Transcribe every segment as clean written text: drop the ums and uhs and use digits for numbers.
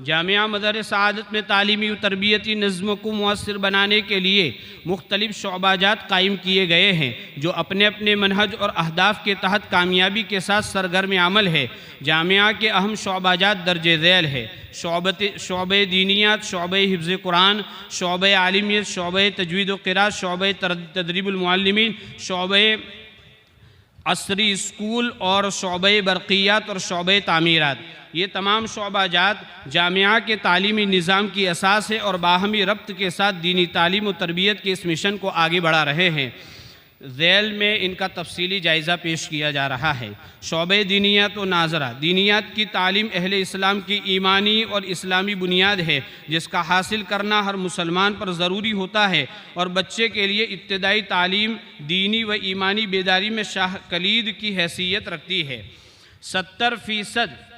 جامعہ مدارس سعادت میں تعلیمی و تربیتی نظم کو مؤثر بنانے کے لیے مختلف شعبہ جات قائم کیے گئے ہیں جو اپنے اپنے منہج اور اہداف کے تحت کامیابی کے ساتھ سرگرم عمل ہے۔ جامعہ کے اہم شعبہ جات درج ذیل ہے: شعبہ دینیات، شعبہ حفظ قرآن، شعبہ عالمیت، شعبہ تجوید و قراءت، شعبہ تدریب المعلمین، شعبہ عصری اسکول اور شعبہ برقیات اور شعبہ تعمیرات۔ یہ تمام شعبہ جات جامعہ کے تعلیمی نظام کی اساس ہے اور باہمی ربط کے ساتھ دینی تعلیم و تربیت کے اس مشن کو آگے بڑھا رہے ہیں۔ ذیل میں ان کا تفصیلی جائزہ پیش کیا جا رہا ہے۔ شعبہ دینیات و ناظرہ: دینیات کی تعلیم اہل اسلام کی ایمانی اور اسلامی بنیاد ہے جس کا حاصل کرنا ہر مسلمان پر ضروری ہوتا ہے اور بچے کے لیے ابتدائی تعلیم دینی و ایمانی بیداری میں شاہ کلید کی حیثیت رکھتی ہے۔ 70%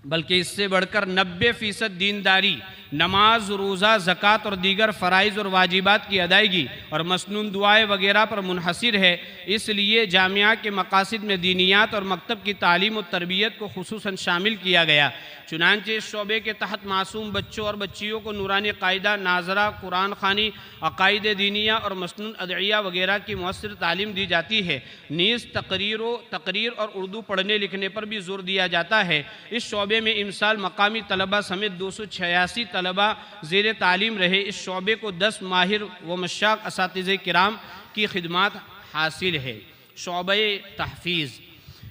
بلکہ اس سے بڑھ کر 90% دینداری، نماز، روزہ، زکوٰۃ اور دیگر فرائض اور واجبات کی ادائیگی اور مسنون دعائیں وغیرہ پر منحصر ہے۔ اس لیے جامعہ کے مقاصد میں دینیات اور مکتب کی تعلیم و تربیت کو خصوصاً شامل کیا گیا۔ چنانچہ اس شعبے کے تحت معصوم بچوں اور بچیوں کو نورانی قاعدہ، ناظرہ، قرآن خوانی، عقائد دینیہ اور مسنون ادعیہ وغیرہ کی مؤثر تعلیم دی جاتی ہے۔ نیز تقریر اور اردو پڑھنے لکھنے پر بھی زور دیا جاتا ہے۔ اس شعبے میں امسال مقامی طلبہ سمیت 286 طلبہ زیر تعلیم رہے۔ اس شعبے کو 10 ماہر و مشاق اساتذہ کرام کی خدمات حاصل ہے۔ شعبہ تحفیظ: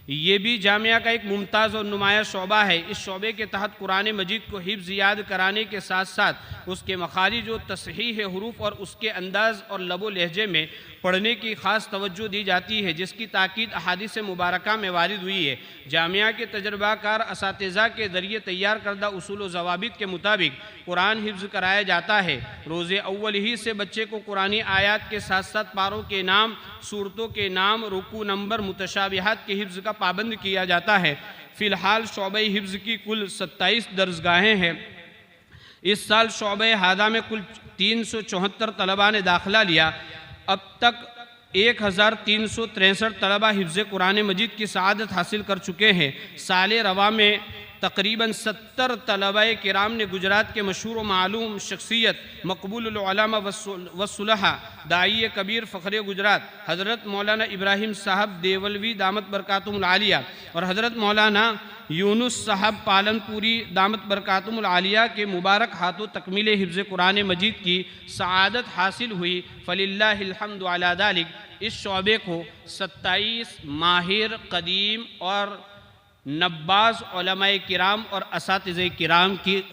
یہ بھی جامعہ کا ایک ممتاز اور نمایاں شعبہ ہے۔ اس شعبے کے تحت قرآن مجید کو حفظ یاد کرانے کے ساتھ ساتھ اس کے مخارج و تصحیح حروف اور اس کے انداز اور لب و لہجے میں پڑھنے کی خاص توجہ دی جاتی ہے جس کی تاکید احادیث مبارکہ میں وارد ہوئی ہے۔ جامعہ کے تجربہ کار اساتذہ کے ذریعے تیار کردہ اصول و ضوابط کے مطابق قرآن حفظ کرایا جاتا ہے۔ روز اول ہی سے بچے کو قرآنی آیات کے ساتھ ساتھ پاروں کے نام، سورتوں کے نام، رکوع نمبر، متشابہات کے حفظ کا پابند کیا جاتا ہے۔ فی الحال شعبہ حفظ کی کل 27 درسگاہیں ہیں۔ اس سال شعبہ ہادہ میں کل 374 طلباء نے داخلہ لیا۔ اب تک 1363 طلباء حفظ قرآن مجید کی سعادت حاصل کر چکے ہیں۔ سال رواں میں تقریباً 70 طلباء کرام نے گجرات کے مشہور و معلوم شخصیت مقبول العلماء والصلحاء داعی کبیر فخر گجرات حضرت مولانا ابراہیم صاحب دیولوی دامت برکاتہم العالیہ اور حضرت مولانا یونس صاحب پالن پوری دامت برکاتہم العالیہ کے مبارک ہاتھوں تکمیل حفظ قرآن مجید کی سعادت حاصل ہوئی۔ فللہ الحمد علی ذالک۔ اس شعبے کو 27 ماہر، قدیم اور نباز علماء کرام اور اساتذہ کرام کی